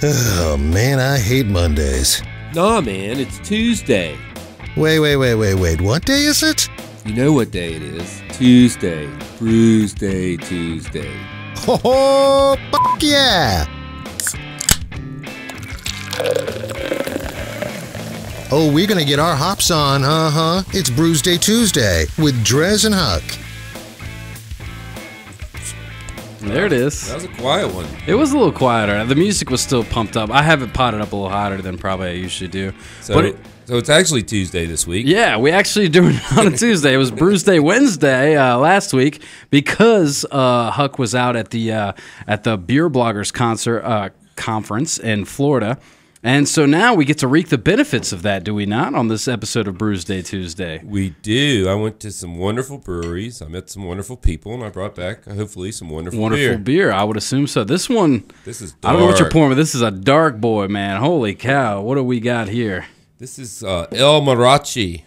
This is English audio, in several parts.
Oh, man, I hate Mondays. Nah, man, it's Tuesday. Wait. What day is it? You know what day it is. Tuesday. Brewsday Tuesday. Oh, fuck yeah! Oh, we're gonna get our hops on, It's Brewsday Tuesday with DreZ and Huck. There it is. That was a quiet one. It was a little quieter. The music was still pumped up. I have it potted up a little hotter than probably I usually do. So it's actually Tuesday this week. Yeah, we actually doing it on a Tuesday. It was Brewsday Wednesday last week because Huck was out at the Beer Bloggers conference in Florida. And so now we get to reap the benefits of that, do we not, on this episode of Brewsday Tuesday? We do. I went to some wonderful breweries. I met some wonderful people, and I brought back, hopefully, some wonderful beer. I would assume so. This one, this is dark. I don't know what you're pouring, but this is a dark boy, man. Holy cow. What do we got here? This is El Mariachi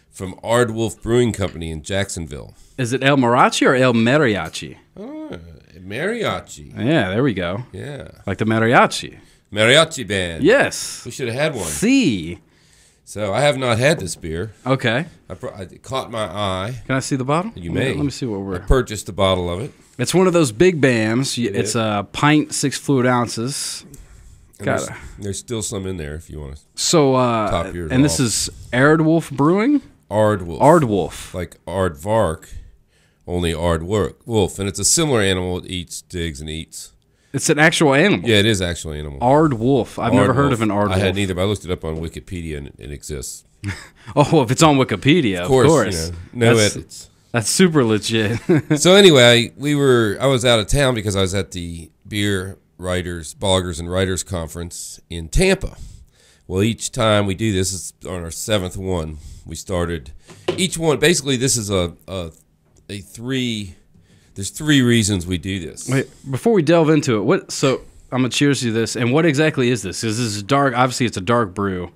from Aardwolf Brewing Company in Jacksonville. Is it El Mariachi or El Mariachi? Mariachi. Yeah, there we go. Yeah. Like the mariachi. Mariachi band. Yes. We should have had one. See. So I have not had this beer. Okay. It caught my eye. Can I see the bottle? You may. Let me see what I purchased a bottle of it. It's one of those big BAMs. It's a pint, 6 fluid ounces. There's still some in there if you want to. So, top yours and off. this is Aardwolf Brewing? Aardwolf. Like aardvark, only aardwolf. And it's a similar animal. It eats, digs, and eats. It's an actual animal. Yeah, it is actually an animal. Aardwolf. I've never heard of an aardwolf. I hadn't either, but I looked it up on Wikipedia, and it exists. Oh, if it's on Wikipedia, of course. You know, no edits. That's super legit. So anyway, I was out of town because I was at the Beer Bloggers and Writers Conference in Tampa. Well, each time we do this, is on our 7th one. We started each one. Basically, this is There's 3 reasons we do this. Wait, before we delve into it, so I'm gonna cheers you this. And what exactly is this? Because this is dark. Obviously, it's a dark brew.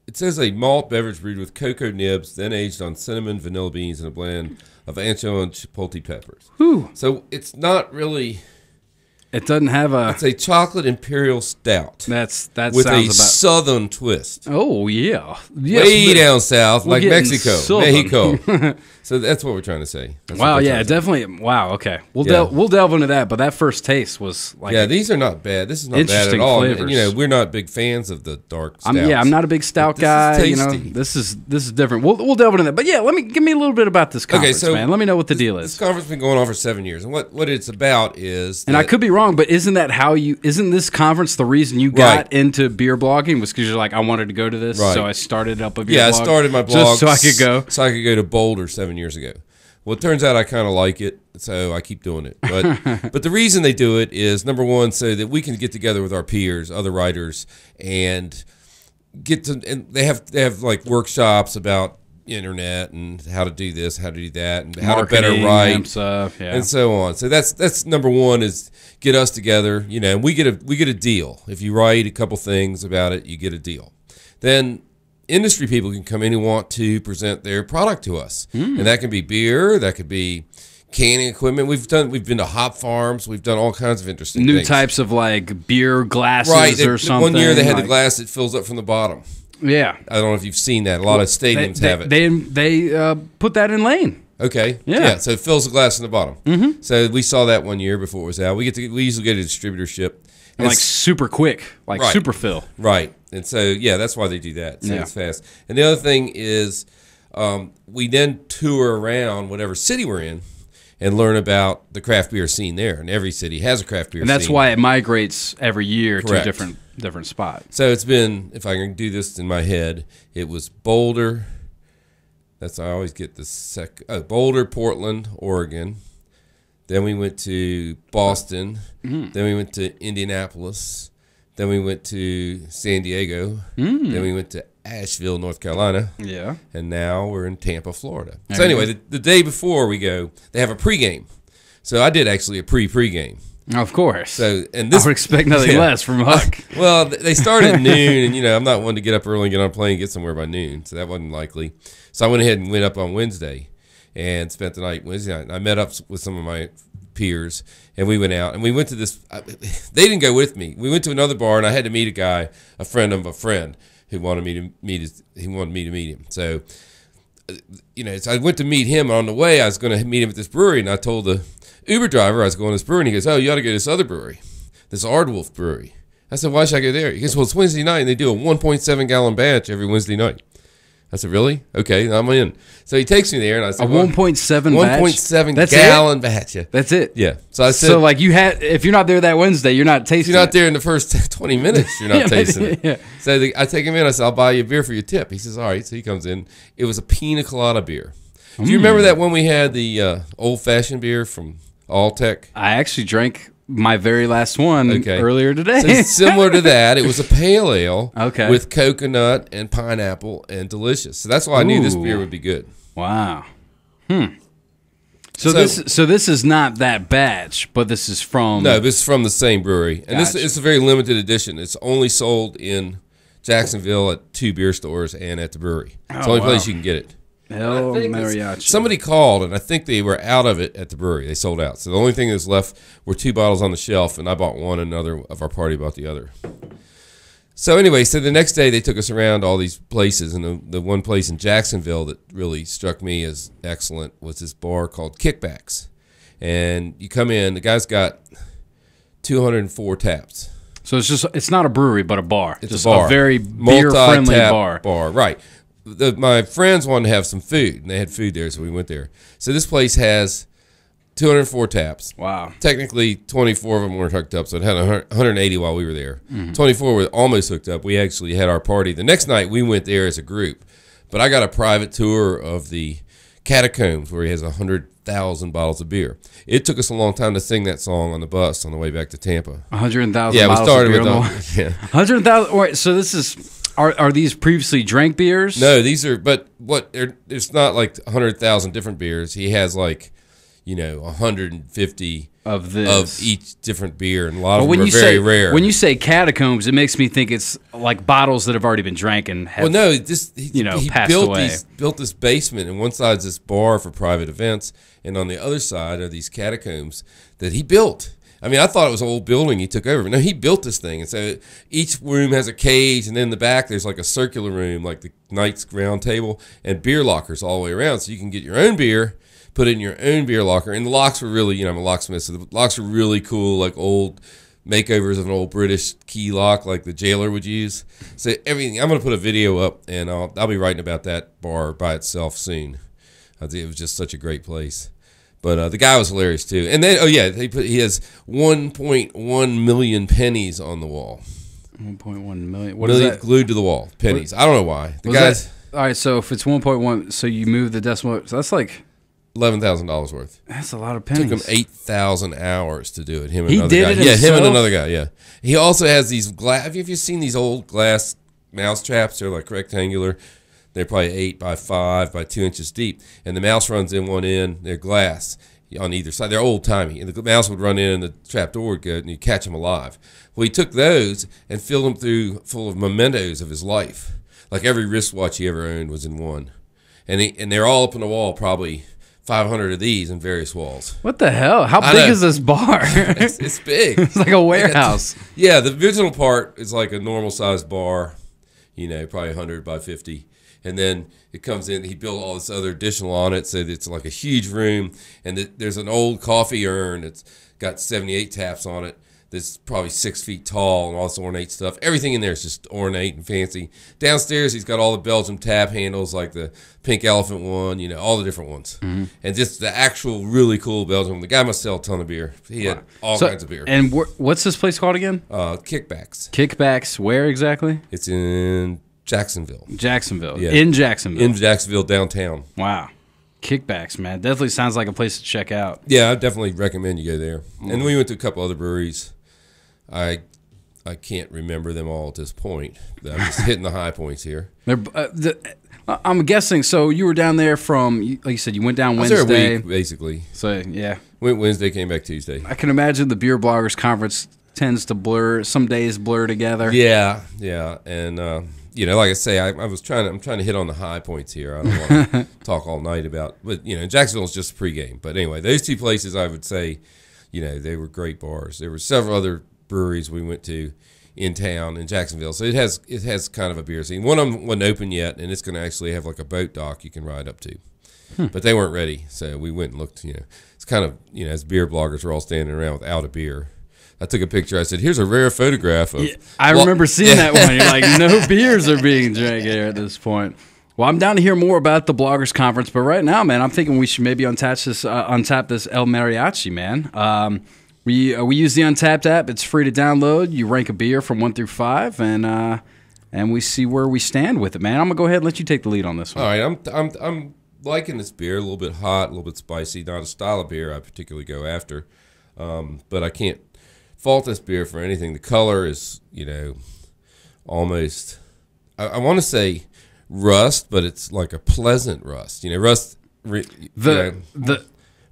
It says a malt beverage brewed with cocoa nibs, then aged on cinnamon, vanilla beans, and a blend of ancho and chipotle peppers. Whew. So it's not really. It doesn't have a. It's a chocolate imperial stout. That with sounds a southern twist. Oh yeah, yes, way down south, like Mexico. Mexico. So that's what we're trying to say. Wow, yeah, definitely. Wow, okay. We'll delve into that, but that first taste was like these are not bad. This is not bad at all. Flavors. We're not big fans of the dark stouts. I'm not a big stout guy. Is tasty. This is different. We'll delve into that. But yeah, give me a little bit about this conference, man. Let me know what the deal is. This conference has been going on for 7 years, and what it's about is. And I could be wrong, but isn't this conference the reason you got into beer blogging? Was because you're like, I wanted to go to this, so I started up a beer blog. Yeah, I started my blog just so I could go. So I could go to Boulder 7 years ago. Well, it turns out I kind of like it, so I keep doing it. But the reason they do it is, number one, so that we can get together with our peers, other writers, and they have like workshops about internet and how to do this, how to do that, and how to better write stuff, and so on. So that's number one, is get us together, and we get a deal. If you write a couple things about it, you get a deal. Then industry people can come in and want to present their product to us, and that can be beer, that could be canning equipment. We've been to hop farms. We've done all kinds of interesting new things. Types of like beer glasses or something. One year they had the glass that fills up from the bottom. Yeah, I don't know if you've seen that. A lot of stadiums have it. They put that in Lane. Okay. Yeah. So it fills the glass in the bottom. Mm-hmm. So we saw that one year before it was out. We usually get a distributorship. And like super quick, like super fill. Right. And so, yeah, that's why they do that. So it's fast. And the other thing is we then tour around whatever city we're in and learn about the craft beer scene there. And every city has a craft beer scene. And that's why it migrates every year to a different spot. So it's been, if I can do this in my head, it was Boulder. I always get the Boulder, Portland, Oregon. Then we went to Boston. Mm-hmm. Then we went to Indianapolis. Then we went to San Diego. Mm. Then we went to Asheville, North Carolina. Yeah. And now we're in Tampa, Florida. So anyway, the day before we go, they have a pregame. So I did actually a pregame. Of course. So I would expect nothing less from Huck. Well, they started at noon, and I'm not one to get up early and get on a plane and get somewhere by noon, so that wasn't likely. So I went ahead and went up on Wednesday and spent the night Wednesday night. I met up with some of my peers, and we went out and we went to this. They didn't go with me. We went to another bar, and I had to meet a guy, a friend of a friend, who wanted me to meet him. So, so I went to meet him. On the way, I was going to meet him at this brewery, and I told the Uber driver I was going to this brewery, and he goes, "Oh, you ought to go to this other brewery, this Aardwolf Brewing." I said, "Why should I go there?" He goes, "Well, it's Wednesday night, and they do a 1.7 gallon batch every Wednesday night." I said, "Really? Okay, I'm in." So he takes me there, and I said, "A 1.7 batch? 1.7 gallon batch. Yeah. That's it." Yeah. So I said, "So like if you're not there that Wednesday, you're not tasting. You're not there in the first 20 minutes. You're not tasting it." Yeah. So I take him in. I said, "I'll buy you a beer for your tip." He says, "All right." So he comes in. It was a pina colada beer. Do you remember that when we had the old fashioned beer from Alltech? I actually drank my very last one earlier today. So it's similar to that. It was a pale ale with coconut and pineapple and delicious. So that's why I knew this beer would be good. Wow. So this is not that batch, but this is from... No, this is from the same brewery. And this is a very limited edition. It's only sold in Jacksonville at 2 beer stores and at the brewery. It's the only place you can get it. El Mariachi. Somebody called, and I think they were out of it at the brewery. They sold out. So the only thing that's left were 2 bottles on the shelf, and I bought one, and another of our party bought the other. So anyway, the next day they took us around all these places, and the one place in Jacksonville that really struck me as excellent was this bar called Kickbacks. And you come in, the guy's got 204 taps. So it's not a brewery, but a bar. It's just a bar. A very beer-friendly bar. Right. My friends wanted to have some food, and they had food there, so we went there. So this place has 204 taps. Wow. Technically, 24 of them weren't hooked up, so it had 180 while we were there. 24 were almost hooked up. We actually had our party. The next night, we went there as a group, but I got a private tour of the Catacombs where he has 100,000 bottles of beer. It took us a long time to sing that song on the bus on the way back to Tampa. 100,000 bottles we started of beer. with 100,000. All right, so this is... Are these previously drank beers? No, these are, but it's not like 100,000 different beers. He has 150 of each different beer, and a lot of them are very rare. When you say Catacombs, it makes me think it's like bottles that have already been drank and have, he passed away. Built this basement, and one side's this bar for private events, and on the other side are these catacombs that he built. I mean, I thought it was an old building he took over. But no, he built this thing. And so each room has a cage, and then in the back there's like a circular room, like the Knights round table, and beer lockers all the way around. So you can get your own beer, put it in your own beer locker. And the locks were really, I'm a locksmith, so the locks were really cool, like old makeovers of an old British key lock like the jailer would use. So everything, I'm going to put a video up, and I'll be writing about that bar by itself soon. It was just such a great place. But the guy was hilarious too. And then, he has 1.1 million pennies on the wall. 1.1 million. What is that? Glued to the wall. Pennies. I don't know why. The guys. All right, so if it's 1.1, so you move the decimal. So that's like $11,000 worth. That's a lot of pennies. Took him 8,000 hours to do it. Him and he another did guy. It yeah, himself? Him and another guy. Yeah. He also has these glass. Have you seen these old glass mouse traps? They're like rectangular. They're probably 8 by 5 by 2 inches deep, and the mouse runs in one end. They're glass on either side. They're old timey, and the mouse would run in, and the trap door would go, and you catch him alive. Well, he took those and filled them full of mementos of his life. Like every wristwatch he ever owned was in one, and they're all up on the wall. Probably 500 of these in various walls. What the hell? How big is this bar? It's big. It's like a warehouse. Yeah, the original part is like a normal sized bar, probably 100 by 50. And then it comes in, he built all this other additional on it, so it's like a huge room. And there's an old coffee urn that's got 78 taps on it that's probably 6 feet tall and all this ornate stuff. Everything in there is just ornate and fancy. Downstairs, he's got all the Belgian tap handles, like the pink elephant one, all the different ones. Mm-hmm. And just the actual really cool Belgian one. The guy must sell a ton of beer. He had all kinds of beer. And what's this place called again? Kickbacks. Kickbacks, where exactly? It's in... Jacksonville. Yeah. In Jacksonville, downtown. Wow. Kickbacks, man. Definitely sounds like a place to check out. Yeah, I definitely recommend you go there. And we went to a couple other breweries. I can't remember them all at this point. I'm just hitting the high points here. I'm guessing, so you were down there from, like you said, you went down Wednesday. I was there a week, basically. So, yeah. Went Wednesday, came back Tuesday. I can imagine the Beer Bloggers Conference tends to blur, some days blur together. Yeah. And, like I say, I'm trying to hit on the high points here. I don't want to talk all night about, but Jacksonville is just pregame. But anyway, those two places I would say they were great bars. There were several other breweries we went to in town in Jacksonville, so it has kind of a beer scene. One of them wasn't open yet, and it's going to actually have like a boat dock you can ride up to. But they weren't ready, so we went and looked. It's kind of as beer bloggers, we're all standing around without a beer. I took a picture. I said, "Here's a rare photograph of." Yeah, I remember seeing that one. You're like, no beers are being drank here at this point. Well, I'm down to hear more about the Bloggers Conference, but right now, man, I'm thinking we should maybe untap this El Mariachi, man. We use the Untapped app. It's free to download. You rank a beer from 1 through 5, and we see where we stand with it, man. I'm gonna go ahead and let you take the lead on this one. All right, I'm liking this beer. A little bit hot, a little bit spicy. Not a style of beer I particularly go after, but I can't fault this beer for anything. The color is, almost. I want to say rust, but it's like a pleasant rust. Rust.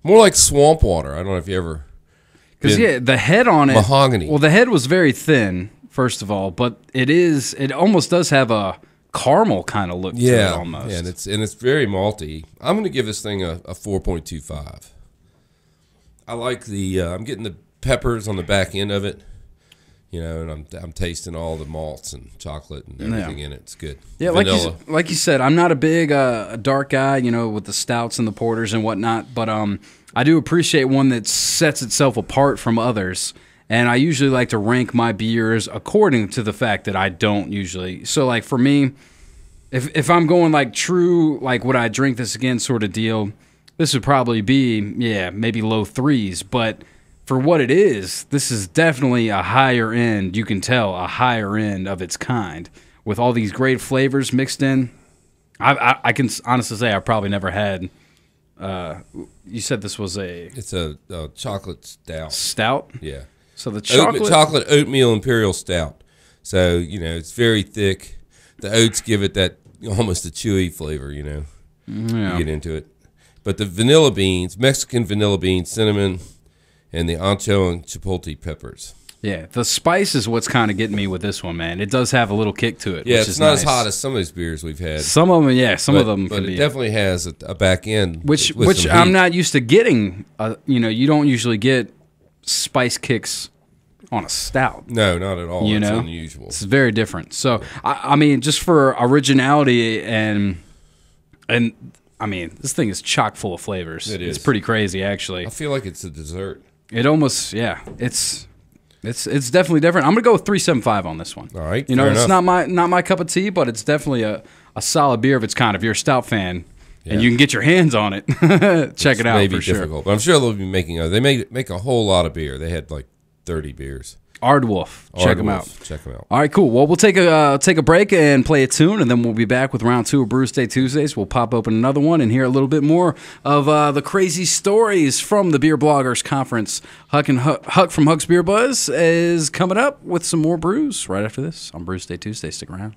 More like swamp water. I don't know if you ever. Because the head on it, mahogany. Well, the head was very thin, first of all, but it almost does have a caramel kind of look to it almost. Yeah, and it's very malty. I'm going to give this thing a 4.25. I like I'm getting the peppers on the back end of it, and I'm tasting all the malts and chocolate and everything in it. It's good. Yeah, Vanilla. like you said, I'm not a big dark guy, with the stouts and the porters and whatnot, but I do appreciate one that sets itself apart from others. And I usually like to rank my beers according to the fact that I don't usually. So, like, for me, if I'm going, like, true, like, would I drink this again sort of deal, this would probably be, maybe low 3s. But for what it is, this is definitely a higher end, you can tell, a higher end of its kind. With all these great flavors mixed in, I can honestly say I've probably never had... you said this was It's a chocolate stout. Stout? Yeah. So the chocolate oatmeal imperial stout. So it's very thick. The oats give it that almost a chewy flavor. You get into it. But the vanilla beans, Mexican vanilla beans, cinnamon, and the ancho and chipotle peppers. Yeah, the spice is what's kind of getting me with this one, man. It does have a little kick to it. Yeah, which it's is not nice. as hot as some of these beers we've had. Some of them, some of them. But it definitely has a back end, which I'm not used to getting. You don't usually get spice kicks on a stout. No, not at all. It's unusual. It's very different. So I mean, just for originality and I mean, this thing is chock full of flavors. It is. It's pretty crazy, actually. I feel like it's a dessert. It almost, It's definitely different. I'm gonna go with 3.75 on this one. All right, it's not my cup of tea, but it's definitely a solid beer of its kind. If you're a stout fan and you can get your hands on it, check it out. Maybe for sure. difficult, but I'm sure they'll be making. They make a whole lot of beer. They had like 30 beers. Aardwolf, check them out. Check them out. All right, cool. Well, we'll take a break and play a tune, and then we'll be back with round 2 of Brewsday Tuesdays. We'll pop open another one and hear a little bit more of the crazy stories from the Beer Bloggers Conference. Huck from Huck's Beer Buzz is coming up with some more brews right after this on Brewsday Tuesday. Stick around.